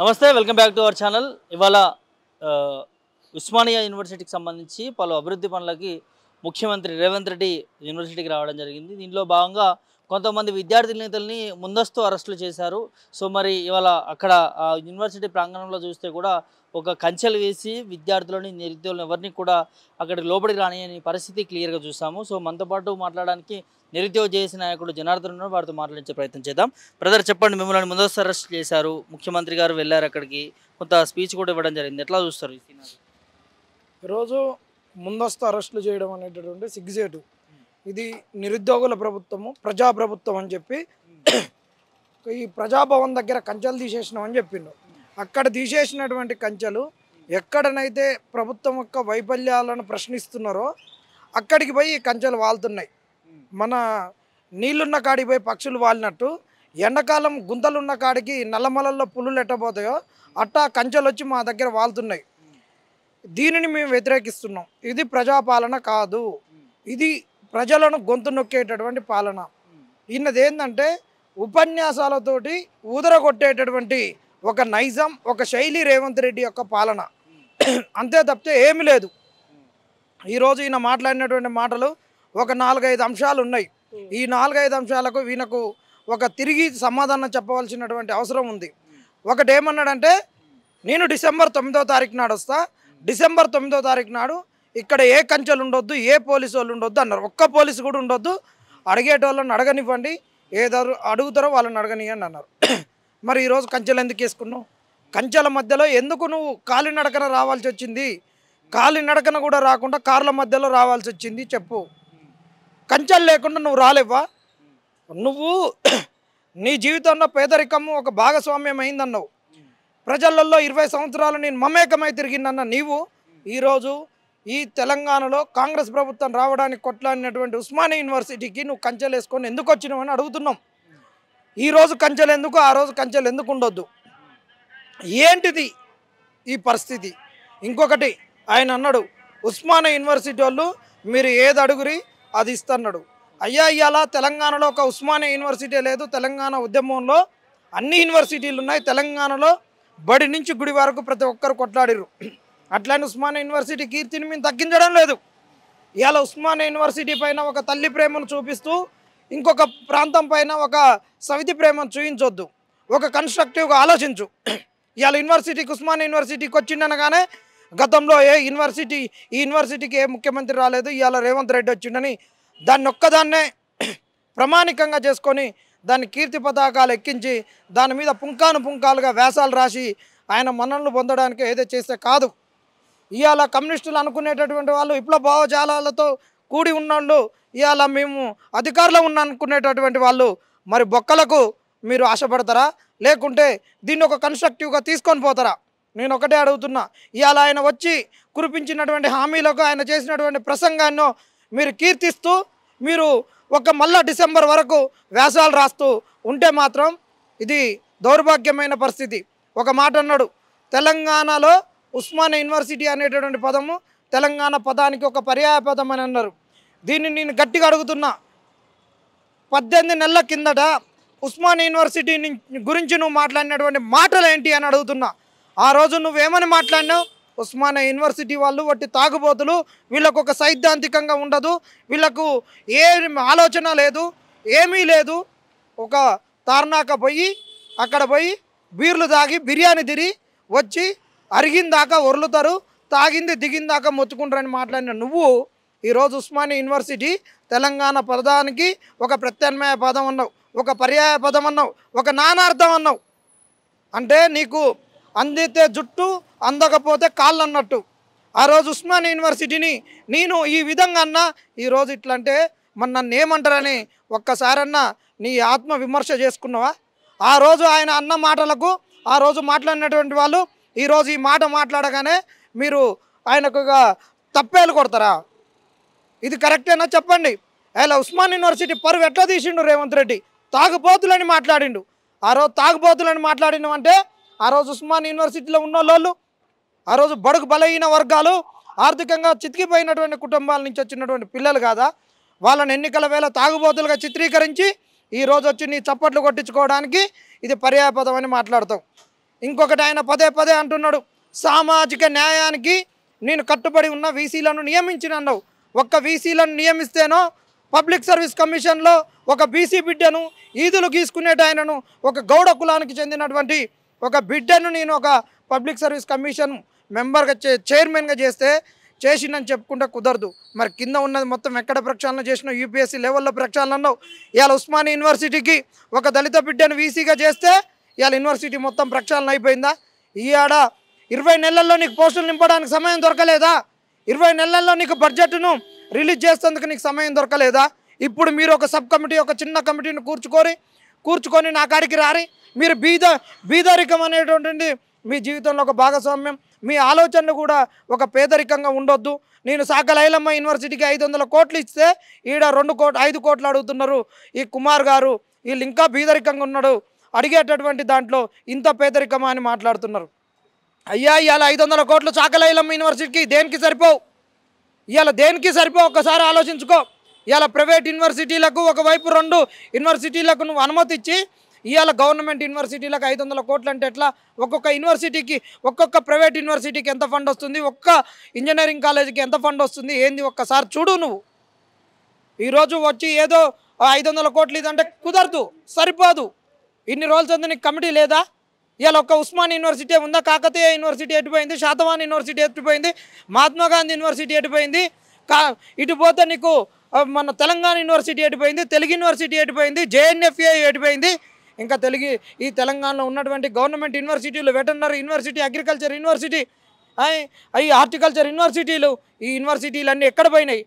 నమస్తే, welcome back to our channel. ఇవాళ ఉస్మానియా యూనివర్సిటీకి సంబంధించి పలు అభివృద్ధి పనులకి ముఖ్యమంత్రి రేవంత్ రెడ్డి యూనివర్సిటీకి రావడం జరిగింది. దీనిలో భాగంగా కొంతమంది విద్యార్థి నేతల్ని ముందస్తు అరెస్టులు చేశారు. సో మరి ఇవాళ అక్కడ యూనివర్సిటీ ప్రాంగణంలో చూస్తే కూడా ఒక కంచెలు వేసి విద్యార్థులని నిరుద్యోగులను ఎవరిని కూడా అక్కడికి లోపలికి రానియని పరిస్థితి క్లియర్గా చూసాము. సో మనతో పాటు మాట్లాడడానికి నిరుద్యోగ జేఏసీ నాయకుడు జనార్దన్ ఉన్నారు. వారితో మాట్లాడించే ప్రయత్నం చేద్దాం. బ్రదర్, చెప్పండి, మిమ్మల్ని ముందస్తు అరెస్ట్ చేశారు, ముఖ్యమంత్రి గారు వెళ్ళారు అక్కడికి, కొంత స్పీచ్ కూడా ఇవ్వడం జరిగింది. ఎట్లా చూస్తారు ఈ సీన్? ఈరోజు ముందస్తు అరెస్టులు చేయడం అనేటటువంటి సిగ్గుచేటు. ఇది నిరుద్యోగుల ప్రభుత్వము, ప్రజాప్రభుత్వం అని చెప్పి ఈ ప్రజాభవన్ దగ్గర కంచెలు తీసేసినాం అని చెప్పిండు. అక్కడ తీసేసినటువంటి కంచెలు ఎక్కడనైతే ప్రభుత్వం యొక్క వైఫల్యాలను ప్రశ్నిస్తున్నారో అక్కడికి పోయి ఈ కంచెలు వాళ్తున్నాయి. మన నీళ్ళున్న కాడికి పోయి పక్షులు వాలినట్టు ఎండాకాలం గుంతలున్న కాడికి నల్లమలల్లో పులులు ఎట్టబోతాయో అట్టా కంచెలు వచ్చి మా దగ్గర వాళ్తున్నాయి. దీనిని మేము వ్యతిరేకిస్తున్నాం. ఇది ప్రజాపాలన కాదు, ఇది ప్రజలను గొంతు నొక్కేటటువంటి పాలన. ఈయనది ఏంటంటే ఉపన్యాసాలతోటి ఊదరగొట్టేటటువంటి ఒక నైజం, ఒక శైలి రేవంత్ రెడ్డి యొక్క పాలన. అంతే తప్పితే ఏమీ లేదు. ఈరోజు ఈయన మాట్లాడినటువంటి మాటలు ఒక 4-5 అంశాలు ఉన్నాయి. ఈ 4-5 అంశాలకు ఈయనకు ఒక తిరిగి సమాధానం చెప్పవలసినటువంటి అవసరం ఉంది. ఒకటి ఏమన్నాడంటే, నేను డిసెంబర్ 9వ తారీఖు నాడు వస్తా, డిసెంబర్ 9వ తారీఖు నాడు ఇక్కడ ఏ కంచెలు ఉండొద్దు, ఏ పోలీసు వాళ్ళు ఉండొద్దు అన్నారు. ఒక్క పోలీసు కూడా ఉండొద్దు, అడిగేటోళ్ళని అడగనివ్వండి, ఏదో అడుగుతారో వాళ్ళని అడగనివ్వండి అన్నారు. మరి ఈరోజు కంచెలు ఎందుకు వేసుకున్నావు? కంచెల మధ్యలో ఎందుకు నువ్వు కాలినడకన రావాల్సి వచ్చింది? కాలినడకన కూడా రాకుండా కార్ల మధ్యలో రావాల్సి వచ్చింది చెప్పు. కంచెలు లేకుండా నువ్వు రాలేవా? నువ్వు నీ జీవితంలో పేదరికము ఒక భాగస్వామ్యం అయిందన్నావు. ప్రజలలో 20 సంవత్సరాలు నేను మమేకమై తిరిగిందన్న నీవు ఈరోజు ఈ తెలంగాణలో కాంగ్రెస్ ప్రభుత్వం రావడానికి కొట్లాడినటువంటి ఉస్మానియా యూనివర్సిటీకి నువ్వు కంచెలు వేసుకొని ఎందుకు వచ్చినావు అని అడుగుతున్నాం. ఈరోజు కంచెలు ఎందుకు, ఆ రోజు కంచెలు ఎందుకు ఉండొద్దు? ఏంటిది ఈ పరిస్థితి? ఇంకొకటి ఆయన అన్నాడు, ఉస్మానియా యూనివర్సిటీ వాళ్ళు మీరు ఏది అడుగురి అది ఇస్తున్నాడు. అయ్యా, ఇవాళ తెలంగాణలో ఒక ఉస్మానియా యూనివర్సిటీ లేదు. తెలంగాణ ఉద్యమంలో అన్ని యూనివర్సిటీలు ఉన్నాయి. తెలంగాణలో బడి నుంచి గుడి వరకు ప్రతి ఒక్కరు కొట్లాడిరు. అట్లానే ఉస్మానియా యూనివర్సిటీ కీర్తిని మేము తగ్గించడం లేదు. ఇవాళ ఉస్మానియా యూనివర్సిటీ పైన ఒక తల్లి ప్రేమను చూపిస్తూ ఇంకొక ప్రాంతం పైన ఒక సవితి ప్రేమను చూపించొద్దు. ఒక కన్స్ట్రక్టివ్గా ఆలోచించు. ఇవాళ యూనివర్సిటీకి, ఉస్మానియా యూనివర్సిటీకి వచ్చిండనగానే గతంలో ఈ యూనివర్సిటీకి ఏ ముఖ్యమంత్రి రాలేదు, ఇవాళ రేవంత్ రెడ్డి వచ్చిండని దాన్ని ఒక్కదాన్నే ప్రమాణికంగా చేసుకొని దాన్ని కీర్తి పతాకాలు ఎక్కించి దాని మీద పుంకాలుగా వ్యాసాలు రాసి ఆయన మన్ననలు పొందడానికి ఏదో చేస్తే కాదు. ఇవాళ కమ్యూనిస్టులు అనుకునేటటువంటి వాళ్ళు, విప్లవ భావజాలాలతో కూడి ఉన్నోళ్ళు, ఇవాళ మేము అధికారంలో అనుకునేటటువంటి వాళ్ళు మరి బొక్కలకు మీరు ఆశపడతారా? లేకుంటే దీన్ని ఒక కన్స్ట్రక్టివ్గా తీసుకొని పోతారా? నేను ఒకటే అడుగుతున్నా. ఇవాళ ఆయన వచ్చి కురిపించినటువంటి హామీలకు, ఆయన చేసినటువంటి ప్రసంగాన్ని మీరు కీర్తిస్తూ మీరు మళ్ళా డిసెంబర్ వరకు వ్యాసాలు రాస్తూ ఉంటే మాత్రం ఇది దౌర్భాగ్యమైన పరిస్థితి. ఒక మాట అన్నాడు, తెలంగాణలో ఉస్మానియా యూనివర్సిటీ అనేటటువంటి పదము తెలంగాణ పదానికి ఒక పర్యాయ పదం అని అన్నారు. దీన్ని నేను గట్టిగా అడుగుతున్నా. 18 నెలల కిందట ఉస్మానియా యూనివర్సిటీ గురించి నువ్వు మాట్లాడినటువంటి మాటలు ఏంటి అని అడుగుతున్నా. ఆ రోజు నువ్వేమని మాట్లాడినావు? ఉస్మానియా యూనివర్సిటీ వాళ్ళు వట్టి తాగుబోతులు, వీళ్ళకు ఒక సైద్ధాంతికంగా ఉండదు, వీళ్ళకు ఏ ఆలోచన లేదు, ఏమీ లేదు. ఒక తార్నాక పోయి అక్కడ పోయి బీర్లు తాగి బిర్యానీ తిరి వచ్చి అరిగిందాకా ఒర్లుతారు, తాగింది దిగిందాకా మొత్తుకుంటారని మాట్లాడిన నువ్వు ఈరోజు ఉస్మానియా యూనివర్సిటీ తెలంగాణ పదానికి ఒక ప్రత్యామ్నాయ పదం అన్నావు, ఒక పర్యాయ పదం అన్నావు, ఒక నానార్థం అన్నావు. అంటే నీకు అందితే జుట్టు, అందకపోతే కాళ్ళు అన్నట్టు. ఆ రోజు ఉస్మానియా యూనివర్సిటీని నేను ఈ విధంగా అన్నా, ఈరోజు ఇట్లంటే మరి నన్ను ఏమంటారని ఒక్కసారన్నా నీ ఆత్మ విమర్శ చేసుకున్నావా? ఆ రోజు ఆయన అన్న మాటలకు, ఆ రోజు మాట్లాడినటువంటి వాళ్ళు ఈరోజు ఈ మాట మాట్లాడగానే మీరు ఆయనకు తప్పేలు కొడతారా? ఇది కరెక్టేనా చెప్పండి. అలా ఉస్మానియా యూనివర్సిటీ పరువు ఎట్లా తీసిండు రేవంత్ రెడ్డి? తాగుబోతులని మాట్లాడిండు. ఆ రోజు తాగుబోతులని మాట్లాడినామంటే ఆ రోజు ఉస్మానియా యూనివర్సిటీలో ఉన్న వాళ్ళు, ఆ రోజు బడుగు బలహీన వర్గాలు, ఆర్థికంగా చితికిపోయినటువంటి కుటుంబాల నుంచి వచ్చినటువంటి పిల్లలు కాదా? వాళ్ళని ఎన్నికల వేళ తాగుబోతులుగా చిత్రీకరించి ఈరోజు వచ్చి నీ చప్పట్లు కొట్టించుకోవడానికి ఇది పర్యాయపదం అని మాట్లాడతావు. ఇంకొకటి ఆయన పదే పదే అంటున్నాడు, సామాజిక న్యాయానికి నేను కట్టుబడి ఉన్న వీసీలను నియమించినన్నావు. ఒక్క వీసీలను నియమిస్తేనో పబ్లిక్ సర్వీస్ కమిషన్లో ఒక బీసీ బిడ్డను ఈదులు గీసుకునేట ఆయనను ఒక గౌడ కులానికి చెందినటువంటి ఒక బిడ్డను నేను ఒక పబ్లిక్ సర్వీస్ కమిషన్ మెంబర్గా చైర్మన్గా చేసిందని చెప్పుకుంటే కుదరదు. మరి కింద ఉన్నది మొత్తం ఎక్కడ ప్రక్షాళన చేసినావు? యూపీఎస్సీ లెవెల్లో ప్రక్షాళన అన్నావు. ఇవాళ ఉస్మానియా యూనివర్సిటీకి ఒక దళిత బిడ్డను వీసీగా చేస్తే ఇవాళ యూనివర్సిటీ మొత్తం ప్రక్షాళన అయిపోయిందా? ఈ ఆడ 20 నెలల్లో నీకు పోస్టులు నింపడానికి సమయం దొరకలేదా? 20 నెలల్లో నీకు బడ్జెట్ను రిలీజ్ చేసేందుకు నీకు సమయం దొరకలేదా? ఇప్పుడు మీరు ఒక సబ్ కమిటీ, ఒక చిన్న కమిటీని కూర్చుకొని నా కాడికి రారి. మీరు బీదరికం అనేటువంటిది మీ జీవితంలో ఒక భాగస్వామ్యం, మీ ఆలోచనలు కూడా ఒక పేదరికంగా ఉండొద్దు. నేను సాకల ఐలమ్మ యూనివర్సిటీకి 500 కోట్లు ఇస్తే ఈడ 5 కోట్లు అడుగుతున్నారు ఈ కుమార్ గారు. వీళ్ళు ఇంకా బీదరికంగా ఉన్నాడు అడిగేటటువంటి దాంట్లో ఇంత పేదరికమా అని మాట్లాడుతున్నారు. అయ్యా ఇవాళ 500 కోట్లు సాకల ఐలమ్మ యూనివర్సిటీకి దేనికి సరిపోవు? ఇవాళ దేనికి సరిపోవు ఒక్కసారి ఆలోచించుకో. ఇవాళ ప్రైవేట్ యూనివర్సిటీలకు ఒకవైపు 2 యూనివర్సిటీలకు నువ్వు అనుమతి ఇచ్చి ఇవాళ గవర్నమెంట్ యూనివర్సిటీలకు 500 కోట్లు అంటే ఎట్లా? ఒక్కొక్క యూనివర్సిటీకి, ఒక్కొక్క ప్రైవేట్ యూనివర్సిటీకి ఎంత ఫండ్ వస్తుంది, ఒక్క ఇంజనీరింగ్ కాలేజీకి ఎంత ఫండ్ వస్తుంది, ఏంది ఒక్కసారి చూడు. నువ్వు ఈరోజు వచ్చి ఏదో 500 కోట్లు ఇదంటే కుదరదు, సరిపోదు. ఇన్ని రోజులు చదివి నీకు కమిటీ లేదా? ఇవాళ ఒక్క ఉస్మాన్ యూనివర్సిటీ ఉందా? కాకతీయ యూనివర్సిటీ ఎట్టిపోయింది, శాతవాన్ యూనివర్సిటీ ఎట్టిపోయింది, మహాత్మా గాంధీ యూనివర్సిటీ ఎట్టిపోయింది, ఇటు పోతే నీకు మన తెలంగాణ యూనివర్సిటీ ఎట్టిపోయింది, తెలుగు యూనివర్సిటీ ఎట్టిపోయింది, జేఎన్ఎఫ్ఏ ఎట్టిపోయింది. ఇంకా ఈ తెలంగాణలో ఉన్నటువంటి గవర్నమెంట్ యూనివర్సిటీలు, వెటర్నరీ యూనివర్సిటీ, అగ్రికల్చర్ యూనివర్సిటీ, అవి హార్టికల్చర్ యూనివర్సిటీలు, ఈ యూనివర్సిటీలు అన్నీ ఎక్కడ పోయినాయి?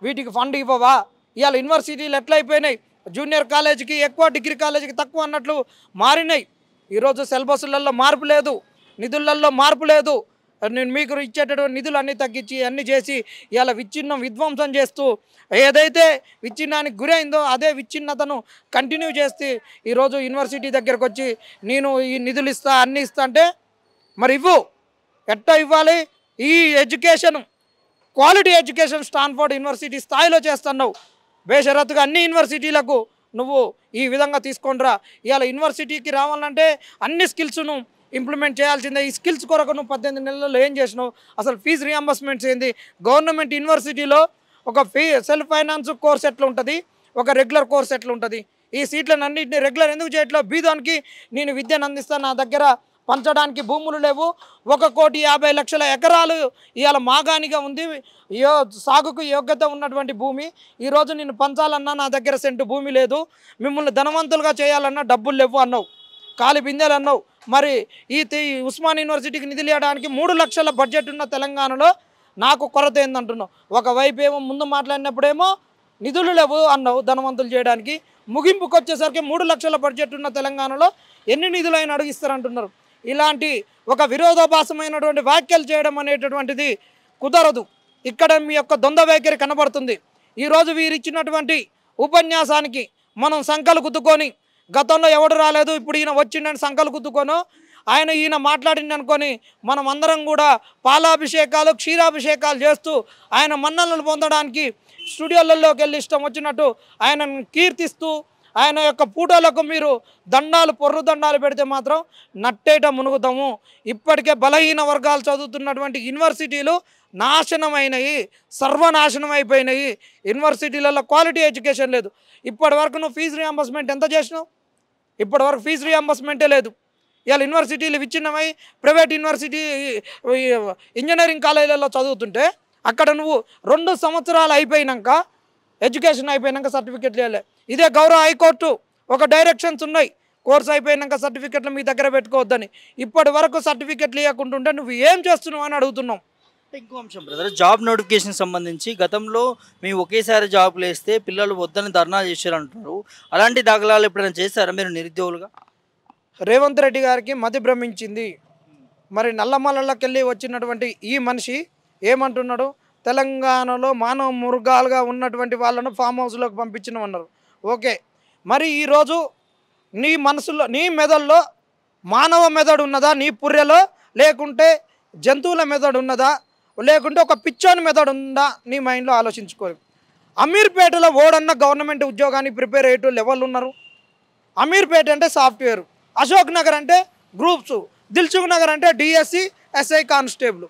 వీటికి ఫండ్ ఇవ్వవా? ఇవాళ యూనివర్సిటీలు ఎట్లయిపోయినాయి? జూనియర్ కాలేజీకి ఎక్కువ, డిగ్రీ కాలేజీకి తక్కువ అన్నట్లు మారినాయి. ఈరోజు సిలబస్లలో మార్పు లేదు, నిధులలో మార్పు లేదు. నేను మీకు ఇచ్చేటటువంటి నిధులు అన్నీ తగ్గించి అన్నీ చేసి ఇవాళ విధ్వంసం చేస్తూ ఏదైతే విచ్ఛిన్నానికి గురైందో అదే విచ్ఛిన్నతను కంటిన్యూ చేస్తే ఈరోజు యూనివర్సిటీ దగ్గరకు వచ్చి నేను ఈ నిధులు ఇస్తా, అన్నీ ఇస్తా అంటే మరి ఇవ్వు. ఎట్టా ఇవ్వాలి? ఈ education, quality education Stanford university స్థాయిలో చేస్తున్నావు. బేషరతుగా అన్ని యూనివర్సిటీలకు నువ్వు ఈ విధంగా తీసుకొనిరా. ఇవాళ యూనివర్సిటీకి రావాలంటే అన్ని స్కిల్స్ను ఇంప్లిమెంట్ చేయాల్సిందే. ఈ స్కిల్స్ కొరకు నువ్వు 18 నెలల్లో ఏం చేసినావు? అసలు ఫీజు రియంబర్స్మెంట్స్ ఏంది? గవర్నమెంట్ యూనివర్సిటీలో ఒక సెల్ఫ్ ఫైనాన్స్ కోర్స్ ఎట్లా ఉంటుంది, ఒక రెగ్యులర్ కోర్స్ ఎట్లా ఉంటుంది? ఈ సీట్లను అన్నింటినీ రెగ్యులర్ ఎందుకు చేయట్లేదు? బీదానికి నేను విద్యను అందిస్తాను, నా దగ్గర పంచడానికి భూములు లేవు, 1,50,00,000 ఎకరాలు ఇవాళ మాగానిగా ఉంది, సాగుకు యోగ్యత ఉన్నటువంటి భూమి. ఈరోజు నేను పంచాలన్నా నా దగ్గర సెంటు భూమి లేదు, మిమ్మల్ని ధనవంతులుగా చేయాలన్నా డబ్బులు లేవు అన్నావు, కాలి బిందెలు అన్నావు. మరి ఈ ఉస్మాన్ యూనివర్సిటీకి నిధులు ఇవ్వడానికి 3 లక్షల బడ్జెట్ ఉన్న తెలంగాణలో నాకు కొరత ఏందంటున్నావు. ఒకవైపు ఏమో ముందు మాట్లాడినప్పుడేమో నిధులు లేవు అన్నావు ధనవంతులు చేయడానికి, ముగింపుకు వచ్చేసరికి 3 లక్షల బడ్జెట్ ఉన్న తెలంగాణలో ఎన్ని నిధులు అయినా అడిగిస్తారంటున్నారు. ఇలాంటి ఒక విరోధాభాసమైనటువంటి వ్యాఖ్యలు చేయడం అనేటటువంటిది కుదరదు. ఇక్కడ మీ యొక్క ద్వంద్వ వైఖరి కనబడుతుంది. ఈరోజు వీరిచ్చినటువంటి ఉపన్యాసానికి మనం సంకలు గుద్దుకొని, గతంలో ఎవడు రాలేదు ఇప్పుడు ఈయన వచ్చిండని సంకలు గుద్దుకోను ఈయన మాట్లాడింది అనుకొని మనం అందరం కూడా పాలాభిషేకాలు, క్షీరాభిషేకాలు చేస్తూ ఆయన మన్ననలు పొందడానికి స్టూడియోలలోకి వెళ్ళి ఇష్టం వచ్చినట్టు ఆయనను కీర్తిస్తూ ఆయన యొక్క ఫోటోలకు మీరు పొర్రు దండాలు పెడితే మాత్రం నట్టేట మునుగుతాము. ఇప్పటికే బలహీన వర్గాలు చదువుతున్నటువంటి యూనివర్సిటీలు నాశనమైనవి, సర్వనాశనం అయిపోయినాయి. యూనివర్సిటీలలో క్వాలిటీ ఎడ్యుకేషన్ లేదు. ఇప్పటి వరకు నువ్వు ఫీజు రియంబర్స్మెంట్ ఎంత చేసినావు? ఇప్పటి వరకు ఫీజు రియంబర్స్మెంటే లేదు. ఇవాళ యూనివర్సిటీలు విచ్ఛిన్నమై ప్రైవేట్ యూనివర్సిటీ ఇంజనీరింగ్ కాలేజీలలో చదువుతుంటే అక్కడ నువ్వు 2 సంవత్సరాలు అయిపోయినాక, ఎడ్యుకేషన్ అయిపోయినాక సర్టిఫికెట్లు ఇవ్వలే. ఇదే గౌరవ హైకోర్టు ఒక డైరెక్షన్స్ ఉన్నాయి, కోర్సు అయిపోయినాక సర్టిఫికెట్లు మీ దగ్గర పెట్టుకోవద్దని. ఇప్పటి వరకు సర్టిఫికెట్లు ఇవ్వకుంటుంటే నువ్వు ఏం చేస్తున్నావు అని అడుగుతున్నావు. ఇంకో అంశం బ్రదర్, జాబ్ నోటిఫికేషన్ సంబంధించి గతంలో మేము ఒకేసారి జాబ్లు వేస్తే పిల్లలు వద్దని ధర్నా చేశారు అంటున్నారు. అలాంటి దాఖలాలు ఎప్పుడైనా చేశారా మీరు నిరుద్యోగులుగా? రేవంత్ రెడ్డి గారికి మతి భ్రమించింది. మరి నల్లమలలోకి వెళ్ళి వచ్చినటువంటి ఈ మనిషి ఏమంటున్నాడు? తెలంగాణలో మానవ మృగాలుగా ఉన్నటువంటి వాళ్ళను ఫామ్ హౌస్లోకి పంపించినామన్నారు. ఓకే, మరి ఈరోజు నీ మనసులో, నీ మెదడులో మానవ మెదడు ఉన్నదా నీ పుర్రెలో, లేకుంటే జంతువుల మెదడు ఉన్నదా, లేకుంటే ఒక పిచ్చోని మెదడు ఉందా? నీ మైండ్లో ఆలోచించుకోరు. అమీర్పేటలో ఓడన్న గవర్నమెంట్ ఉద్యోగానికి ప్రిపేర్ అయ్యేటోళ్ళు ఎవరు ఉన్నారు? అమీర్పేట అంటే సాఫ్ట్వేర్, అశోక్ నగర్ అంటే గ్రూప్స్, దిల్సుఖ్ నగర్ అంటే డిఎస్సి ఎస్ఐ కానిస్టేబుల్.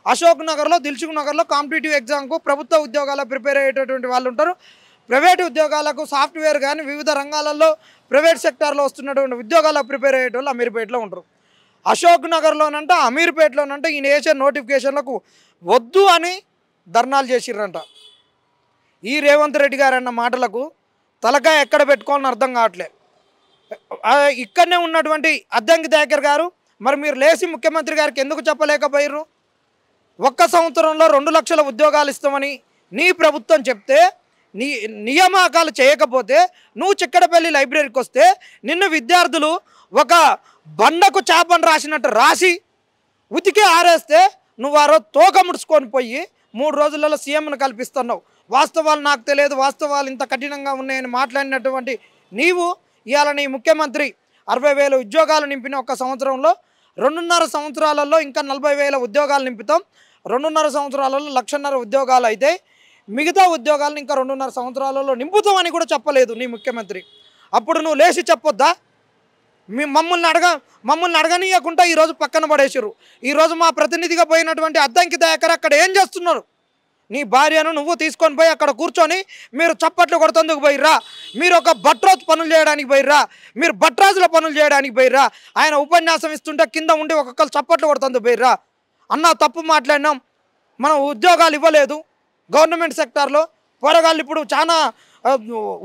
అశోక్ నగర్లో దిల్సుఖ్ నగర్లో కాంపిటేటివ్ ఎగ్జామ్కు ప్రభుత్వ ఉద్యోగాల ప్రిపేర్ అయ్యేటటువంటి వాళ్ళు ఉంటారు. ప్రైవేట్ ఉద్యోగాలకు సాఫ్ట్వేర్ కానీ వివిధ రంగాలలో ప్రైవేట్ సెక్టార్లో వస్తున్నటువంటి ఉద్యోగాలకు ప్రిపేర్ అయ్యేటోళ్ళు అమీర్పేటలో ఉంటారు. అశోక్ నగర్లోనంట అమీర్పేటలోనంట ఈయన వేసే నోటిఫికేషన్లకు వద్దు అని ధర్నాలు చేసిర్రంట. ఈ రేవంత్ రెడ్డి గారు అన్న మాటలకు తలకాయ ఎక్కడ పెట్టుకోవాలని అర్థం కావట్లే. ఇక్కడనే ఉన్నటువంటి అద్దంకి దయాకర్ గారు, మరి మీరు లేచి ముఖ్యమంత్రి గారికి ఎందుకు చెప్పలేకపోయారు? ఒక్క సంవత్సరంలో 2 లక్షల ఉద్యోగాలు ఇస్తామని నీ ప్రభుత్వం చెప్తే, నీ నియామకాలు చేయకపోతే, నువ్వు చిక్కడపల్లి లైబ్రరీకి వస్తే నిన్ను విద్యార్థులు ఒక బండకు చేపను రాసినట్టు రాసి ఉతికి ఆరేస్తే నువ్వు ఆ రోజు తోక ముడుచుకొని పోయి 3 రోజులలో సీఎంను కల్పిస్తున్నావు. వాస్తవాలు నాకు తెలియదు, వాస్తవాలు ఇంత కఠినంగా ఉన్నాయని మాట్లాడినటువంటి నీవు ఇవాళ నీ ముఖ్యమంత్రి 60,000 ఉద్యోగాలు నింపిన ఒక్క సంవత్సరంలో 2.5 సంవత్సరాలలో ఇంకా 40,000 ఉద్యోగాలు నింపుతాం. 2.5 సంవత్సరాలలో 1,50,000 ఉద్యోగాలు అయితే మిగతా ఉద్యోగాలను ఇంకా 2.5 సంవత్సరాలలో నింపుతామని కూడా చెప్పలేదు నీ ముఖ్యమంత్రి. అప్పుడు నువ్వు లేచి చెప్పొద్దా? మమ్మల్ని అడగనీయకుండా ఈరోజు పక్కన పడేసారు. ఈరోజు మా ప్రతినిధిగా పోయినటువంటి అద్దంకి దయాకర్ అక్కడ ఏం చేస్తున్నారు? నీ భార్యను నువ్వు తీసుకొని పోయి అక్కడ కూర్చొని మీరు చప్పట్లు కొడుతందుకు పోయిర్రా? మీరు ఒక భట్రోజు పనులు చేయడానికి పోయిర్రా? మీరు భట్రాజుల పనులు చేయడానికి పోయిర్రా? ఆయన ఉపన్యాసం ఇస్తుంటే కింద ఉండి ఒక్కొక్కరు చప్పట్లు కొడుతందుకు పోయిర్రా? అన్న తప్పు మాట్లాడినాం, మనం ఉద్యోగాలు ఇవ్వలేదు గవర్నమెంట్ సెక్టార్లో. పోరగాళ్ళు ఇప్పుడు చాలా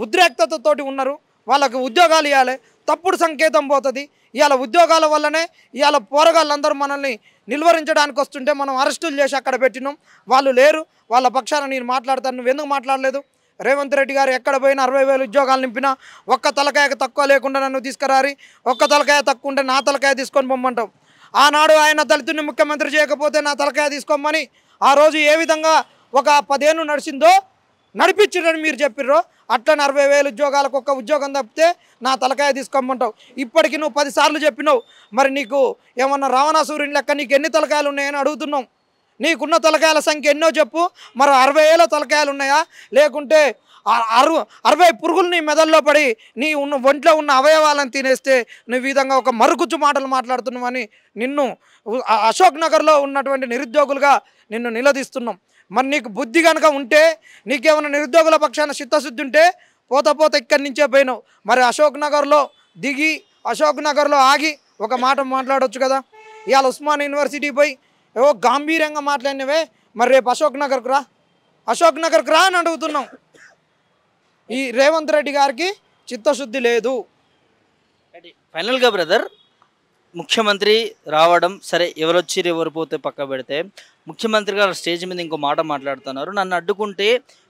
ఉద్రేక్తతతోటి ఉన్నారు, వాళ్ళకు ఉద్యోగాలు ఇవ్వాలి. తప్పుడు సంకేతం పోతుంది. ఇవాళ ఉద్యోగాల వల్లనే ఇవాళ పోరగాళ్ళందరూ మనల్ని నిలువరించడానికి వస్తుంటే మనం అరెస్టులు చేసి అక్కడ పెట్టినాం. వాళ్ళు లేరు, వాళ్ళ పక్షాన నేను మాట్లాడతాను. నువ్వెందుకు మాట్లాడలేదు? రేవంత్ రెడ్డి గారు ఎక్కడ పోయినా 60,000 ఉద్యోగాలు నింపినా ఒక్క తలకాయకు తక్కువ లేకుండా నన్ను తీసుకురారి, ఒక్క తలకాయ తక్కువ ఉంటే నా తలకాయ తీసుకొని పొమ్మంటావు. ఆనాడు ఆయన దళితుడిని ముఖ్యమంత్రి చేయకపోతే నా తలకాయ తీసుకోమని ఆ రోజు ఏ విధంగా ఒక 10 ఏళ్ళు నడిచిందో నడిపించారని మీరు చెప్పిర్రో అట్లా 60,000 ఉద్యోగాలకు ఒక్క ఉద్యోగం తప్పితే నా తలకాయ తీసుకోమంటావు. ఇప్పటికి నువ్వు 10 సార్లు చెప్పినావు. మరి నీకు ఏమన్నా రావణాసురుని లెక్క నీకు ఎన్ని తలకాయలు ఉన్నాయని అడుగుతున్నావు. నీకున్న తలకాయల సంఖ్య ఎన్నో చెప్పు. మరి 60,000 తలకాయలు ఉన్నాయా, లేకుంటే 60 పురుగులు నీ మెదల్లో పడి నీ ఒంట్లో ఉన్న అవయవాలను తినేస్తే నువ్వు ఈ విధంగా ఒక మరుగుజ్జు మాటలు మాట్లాడుతున్నావని నిన్ను అశోక్ నగర్లో ఉన్నటువంటి నిరుద్యోగులుగా నిన్ను నిలదీస్తున్నాం. మరి నీకు బుద్ధి కనుక ఉంటే, నీకేమైనా నిరుద్యోగుల పక్షాన చిత్తశుద్ధి ఉంటే పోత ఇక్కడి నుంచే పోయినావు. మరి అశోక్ నగర్లో దిగి అశోక్ నగర్లో ఆగి ఒక మాట మాట్లాడవచ్చు కదా. ఇవాళ ఉస్మాన్ యూనివర్సిటీ పోయి ఏవో గాంభీర్యంగా మాట్లాడినవే, మరి రేపు అశోక్ నగర్కు రా అని అడుగుతున్నాం. ఈ రేవంత్ రెడ్డి గారికి చిత్తశుద్ధి లేదు. ఫైనల్గా బ్రదర్, ముఖ్యమంత్రి రావడం సరే, ఎవరు వచ్చి ఎవరు పోతే పక్క పెడితే, ముఖ్యమంత్రి గారు స్టేజ్ మీద ఇంకో మాట మాట్లాడుతున్నారు. నన్ను అడ్డుకుంటే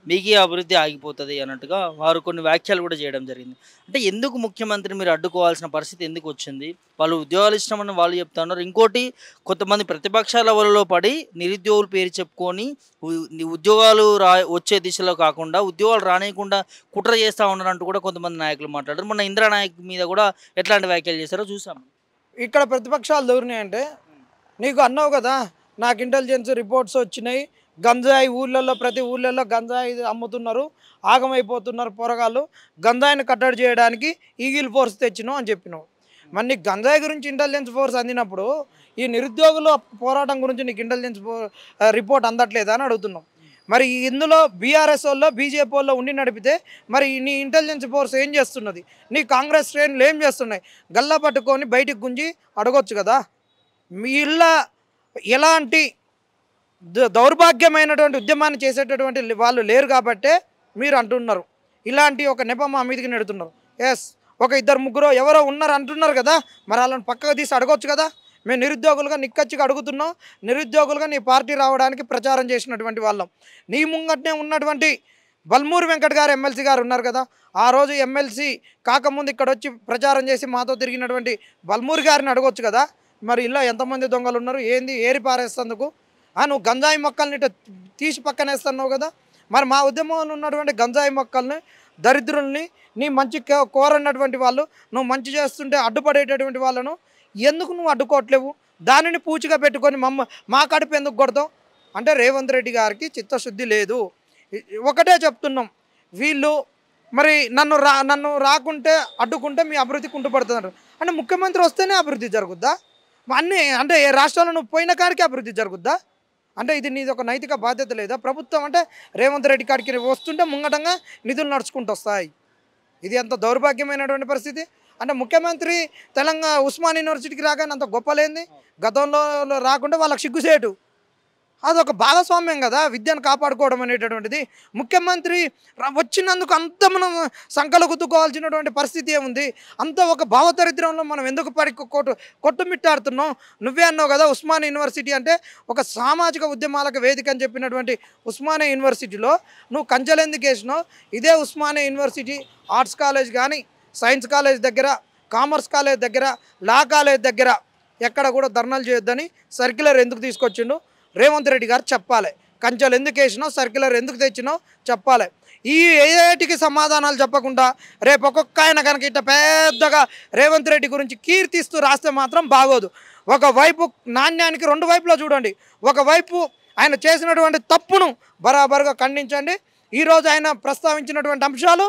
మీకే అభివృద్ధి ఆగిపోతుంది అన్నట్టుగా వారు కొన్ని వ్యాఖ్యలు కూడా చేయడం జరిగింది. అంటే ఎందుకు ముఖ్యమంత్రి మీరు అడ్డుకోవాల్సిన పరిస్థితి ఎందుకు వచ్చింది? వాళ్ళు ఉద్యోగాలు ఇష్టమని వాళ్ళు చెప్తున్నారు. ఇంకోటి, కొంతమంది ప్రతిపక్షాల వలలో పడి నిరుద్యోగుల పేరు చెప్పుకొని ఉద్యోగాలు వచ్చే దిశలో కాకుండా ఉద్యోగాలు రానియకుండా కుట్ర చేస్తూ ఉన్నారంటూ కూడా కొంతమంది నాయకులు మాట్లాడారు. మొన్న ఇందిరా నాయక్ మీద కూడా ఎట్లాంటి వ్యాఖ్యలు చేశారో చూసాం. ఇక్కడ ప్రతిపక్షాలు దూరినాయంటే, నీకు అన్నావు కదా నాకు ఇంటెలిజెన్స్ రిపోర్ట్స్ వచ్చినాయి, గంజాయి ఊళ్ళల్లో ప్రతి ఊళ్ళల్లో గంజాయి అమ్ముతున్నారు, ఆగమైపోతున్నారు పోరగాళ్ళు, గంజాయిని కట్టడి చేయడానికి ఈగిల్ ఫోర్స్ తెచ్చినావు అని చెప్పినావు. మరి నీకు గంజాయి గురించి ఇంటెలిజెన్స్ ఫోర్స్ అందినప్పుడు ఈ నిరుద్యోగుల పోరాటం గురించి నీకు ఇంటెలిజెన్స్ రిపోర్ట్ అందట్లేదా అని అడుగుతున్నాం. మరి ఇందులో బీఆర్ఎస్ వాళ్ళు బీజేపీ వాళ్ళు ఉండి నడిపితే మరి నీ ఇంటెలిజెన్స్ ఫోర్స్ ఏం చేస్తున్నది? నీ కాంగ్రెస్ శ్రేణులు ఏం చేస్తున్నాయి? గల్లా పట్టుకొని బయటికి గుంజి అడగొచ్చు కదా. మీ ఇళ్ళ ఎలాంటి దౌర్భాగ్యమైనటువంటి ఉద్యమాన్ని చేసేటటువంటి వాళ్ళు లేరు కాబట్టే మీరు అంటున్నారు. ఇలాంటి ఒక నెపం మా మీదకి నెడుతున్నారు. ఎస్, ఒక 2-3 ఎవరో ఉన్నారు అంటున్నారు కదా, మరి వాళ్ళని పక్కకు తీసి అడగొచ్చు కదా. మేము నిరుద్యోగులుగా నిక్కచ్చిగా అడుగుతున్నాం. నిరుద్యోగులుగా నీ పార్టీ రావడానికి ప్రచారం చేసినటువంటి వాళ్ళం. నీ ముంగట్నే ఉన్నటువంటి బల్మూరి వెంకట్ గారు ఎమ్మెల్సీ గారు ఉన్నారు కదా, ఆ రోజు ఎమ్మెల్సీ కాకముందు ఇక్కడ వచ్చి ప్రచారం చేసి మాతో తిరిగినటువంటి బల్మూరి గారిని అడగొచ్చు కదా. మరి ఇలా ఎంతమంది దొంగలు ఉన్నారు, ఏంది ఏరి పారేస్తందుకు? నువ్వు గంజాయి మొక్కల్ని తీసి పక్కనేస్తున్నావు కదా. మరి మా ఉద్యమంలో ఉన్నటువంటి గంజాయి మొక్కల్ని, దరిద్రుల్ని, నీ మంచి కోరన్నటువంటి వాళ్ళు, నువ్వు మంచి చేస్తుంటే అడ్డుపడేటటువంటి వాళ్ళను ఎందుకు నువ్వు అడ్డుకోవట్లేవు? దానిని పూచిగా పెట్టుకొని మా కడుపు ఎందుకు కొడతావు అంటే రేవంత్ రెడ్డి గారికి చిత్తశుద్ధి లేదు. ఒకటే చెప్తున్నాం, వీళ్ళు మరి నన్ను రాకుంటే అడ్డుకుంటే మీ అభివృద్ధి కుంటుపడుతున్నారు అంటే ముఖ్యమంత్రి వస్తేనే అభివృద్ధి జరుగుద్దా? అన్నీ అంటే ఏ రాష్ట్రంలో నువ్వు పోయిన కాడికి అభివృద్ధి జరుగుద్దా? అంటే ఇది నీది ఒక నైతిక బాధ్యత లేదా? ప్రభుత్వం అంటే రేవంత్ రెడ్డి కాడికి వస్తుంటే ముంగటంగా నిధులు నడుచుకుంటూ వస్తాయి. ఇది ఎంత దౌర్భాగ్యమైనటువంటి పరిస్థితి. అంటే ముఖ్యమంత్రి తెలంగాణ ఉస్మాన్ యూనివర్సిటీకి రాగానే అంత గొప్పలేంది, గతంలో రాకుండా వాళ్ళకి సిగ్గుసేటు. అదొక భాగస్వామ్యం కదా విద్యను కాపాడుకోవడం అనేటటువంటిది. ముఖ్యమంత్రి వచ్చినందుకు అంత మనం సంకలు గుద్దుకోవాల్సినటువంటి పరిస్థితి ఏముంది? అంత ఒక భావదరిద్రంలో మనం ఎందుకు కొట్టుమిట్టాడుతున్నాం? నువ్వే అన్నావు కదా ఉస్మానియా యూనివర్సిటీ అంటే ఒక సామాజిక ఉద్యమాలకు వేదిక అని చెప్పినటువంటి ఉస్మానియా యూనివర్సిటీలో నువ్వు కంచెలు ఎందుకు వేసినావు? ఇదే ఉస్మానియా యూనివర్సిటీ ఆర్ట్స్ కాలేజ్ కానీ, సైన్స్ కాలేజ్ దగ్గర, కామర్స్ కాలేజ్ దగ్గర, లా కాలేజ్ దగ్గర ఎక్కడ కూడా ధర్నాలు చేయొద్దని సర్క్యులర్ ఎందుకు తీసుకొచ్చిండు రేవంత్ రెడ్డి గారు చెప్పాలి. కంచెలు ఎందుకు వేసినావు, సర్క్యులర్ ఎందుకు తెచ్చినావు చెప్పాలి. ఈ ఏటికి సమాధానాలు చెప్పకుండా రేపు ఒక్కొక్క ఆయన కనుక ఇట్లా పెద్దగా రేవంత్ రెడ్డి గురించి కీర్తిస్తూ రాస్తే మాత్రం బాగోదు. ఒకవైపు నాణ్యానికి రెండు వైపులా చూడండి. ఒకవైపు ఆయన చేసినటువంటి తప్పును బరాబరుగా ఖండించండి. ఈరోజు ఆయన ప్రస్తావించినటువంటి అంశాలు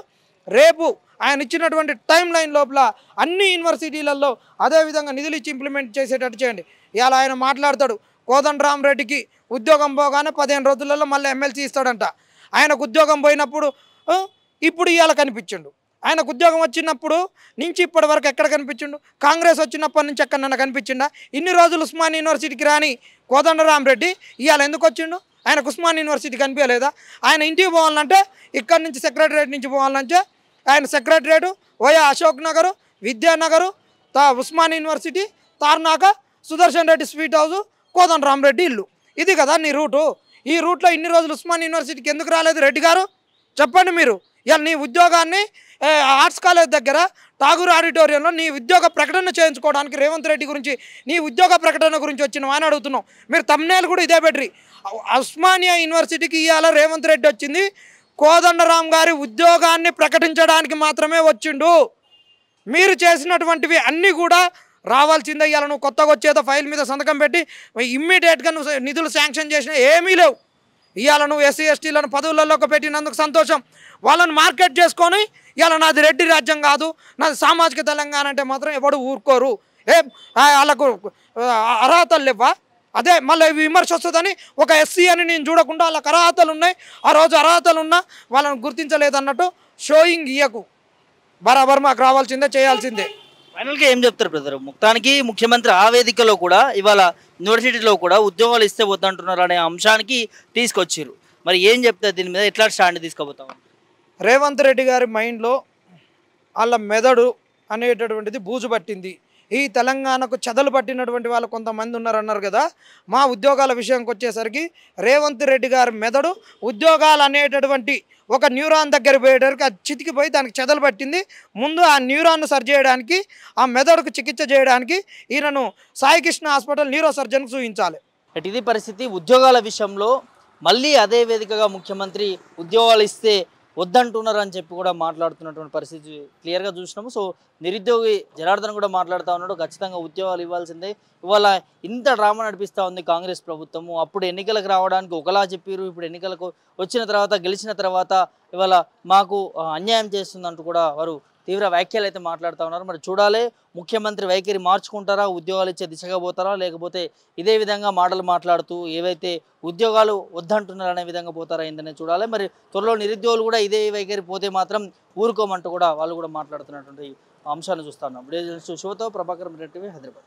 రేపు ఆయన ఇచ్చినటువంటి టైం లైన్ లోపల అన్ని యూనివర్సిటీలలో అదేవిధంగా నిధులు ఇచ్చి ఇంప్లిమెంట్ చేసేటట్టు చేయండి. ఇవాళ ఆయన మాట్లాడతాడు కోదండరామరెడ్డికి ఉద్యోగం పోగానే 15 రోజులలో మళ్ళీ ఎమ్మెల్సీ ఇస్తాడంట. ఆయనకు ఉద్యోగం పోయినప్పుడు ఇప్పుడు ఇవాళ కనిపించిండు. ఆయనకు ఉద్యోగం వచ్చినప్పుడు నుంచి ఇప్పటి వరకు ఎక్కడ కనిపించిండు? కాంగ్రెస్ వచ్చినప్పటి నుంచి ఎక్కడన్నా కనిపించిండా? ఇన్ని రోజులు ఉస్మాన్ యూనివర్సిటీకి రాని కోదండరామరెడ్డి ఇవాళ ఎందుకు వచ్చిండు? ఆయనకు ఉస్మాన్ యూనివర్సిటీ కనిపించలేదా? ఆయన ఇంటికి పోవాలంటే ఇక్కడి నుంచి సెక్రటరేట్ నుంచి పోవాలంటే ఆయన సెక్రటరేటు ఓయా Ashok Nagar, Vidyanagar, Osman university, Tarnaka, Sudarshan Reddy sweet house, Kodandarama Reddy ఇల్లు. ఇది కదా నీ రూటు. ఈ రూట్లో ఇన్ని రోజులు ఉస్మాన్ యూనివర్సిటీకి ఎందుకు రాలేదు రెడ్డి గారు? చెప్పండి మీరు. ఇవాళ నీ ఉద్యోగాన్ని ఆర్ట్స్ కాలేజ్ దగ్గర ఠాగూర్ ఆడిటోరియంలో నీ ఉద్యోగ ప్రకటన చేయించుకోవడానికి రేవంత్ రెడ్డి గురించి నీ ఉద్యోగ ప్రకటన గురించి వచ్చిన అని అడుగుతున్నాం. మీరు తమ్నేలు కూడా ఇదే పెట్టి ఉస్మానియా యూనివర్సిటీకి ఇవాళ రేవంత్ రెడ్డి వచ్చింది కోదండరామ్ గారి ఉద్యోగాన్ని ప్రకటించడానికి మాత్రమే వచ్చిండు. మీరు చేసినటువంటివి అన్నీ కూడా రావాల్సిందే. ఇవాళ నువ్వు కొత్తగా వచ్చేదో ఫైల్ మీద సంతకం పెట్టి ఇమ్మీడియట్గా నువ్వు నిధులు శాంక్షన్ చేసినా ఏమీ లేవు. ఇవాళ నువ్వు ఎస్సీ ఎస్టీలను పదవులలోకి పెట్టినందుకు సంతోషం. వాళ్ళని మార్కెట్ చేసుకొని ఇవాళ నాది రెడ్డి రాజ్యం కాదు, నాది సామాజిక తెలంగాణ అంటే మాత్రం ఎవడు ఊరుకోరు. వాళ్ళకు అర్హతలు లేవా? అదే మళ్ళీ విమర్శ వస్తుందని ఒక ఎస్సీ అని నేను చూడకుండా వాళ్ళకి అర్హతలు ఉన్నాయి, ఆ రోజు అర్హతలు ఉన్నా వాళ్ళని గుర్తించలేదన్నట్టు షోయింగ్ ఇయ్యకు. బరాబర్ మాకు రావాల్సిందే, చేయాల్సిందే. ఫైనల్గా ఏం చెప్తారు బ్రదర్? మొత్తానికి ముఖ్యమంత్రి ఆ వేదికలో కూడా ఇవాళ యూనివర్సిటీలో కూడా ఉద్యోగాలు ఇస్తే వద్దంటున్నారు అనే అంశానికి తీసుకొచ్చారు. మరి ఏం చెప్తారు దీని మీద? ఎట్లా స్టాండ్ తీసుకోబోతాం? రేవంత్ రెడ్డి గారి మైండ్లో వాళ్ళ మెదడు అనేటటువంటిది బూజు పట్టింది. ఈ తెలంగాణకు చెదలు పట్టినటువంటి వాళ్ళు కొంతమంది ఉన్నారన్నారు కదా. మా ఉద్యోగాల విషయానికి వచ్చేసరికి రేవంత్ రెడ్డి గారి మెదడు ఉద్యోగాలు అనేటటువంటి ఒక న్యూరాన్ దగ్గర పోయేటరికి అది చితికిపోయి దానికి చెదలు పట్టింది. ముందు ఆ న్యూరాన్ను సరి చేయడానికి, ఆ మెదడుకు చికిత్స చేయడానికి ఈయనను సాయికృష్ణ హాస్పిటల్ న్యూరో సర్జన్కి చూపించాలి. ఇది పరిస్థితి. ఉద్యోగాల విషయంలో మళ్ళీ అదే వేదికగా ముఖ్యమంత్రి ఉద్యోగాలు ఇస్తే వద్దంటున్నారు అని చెప్పి కూడా మాట్లాడుతున్నటువంటి పరిస్థితి క్లియర్గా చూసినాము. సో నిరుద్యోగి జనార్దన్ కూడా మాట్లాడుతూ ఉన్నాడు, ఖచ్చితంగా ఉద్యోగాలు ఇవ్వాల్సిందే. ఇవాళ ఇంత డ్రామా నడిపిస్తూ ఉంది కాంగ్రెస్ ప్రభుత్వము. అప్పుడు ఎన్నికలకు రావడానికి ఒకలా చెప్పారు, ఇప్పుడు ఎన్నికలకు వచ్చిన తర్వాత గెలిచిన తర్వాత ఇవాళ మాకు అన్యాయం చేస్తుందంటూ కూడా వారు తీవ్ర వ్యాఖ్యలు అయితే మాట్లాడుతూ ఉన్నారు. మరి చూడాలి ముఖ్యమంత్రి వైఖరి మార్చుకుంటారా, ఉద్యోగాలు ఇచ్చే దిశగా పోతారా, లేకపోతే ఇదే విధంగా మాటలు మాట్లాడుతూ ఏవైతే ఉద్యోగాలు వద్దంటున్నారు అనే విధంగా పోతారా ఏంటనే చూడాలి. మరి త్వరలో నిరుద్యోగులు కూడా ఇదే వైఖరి పోతే మాత్రం ఊరుకోమంటూ కూడా వాళ్ళు కూడా మాట్లాడుతున్నటువంటి అంశాన్ని చూస్తున్నాం. శివతో ప్రభాకర్, టీవీ, హైదరాబాద్.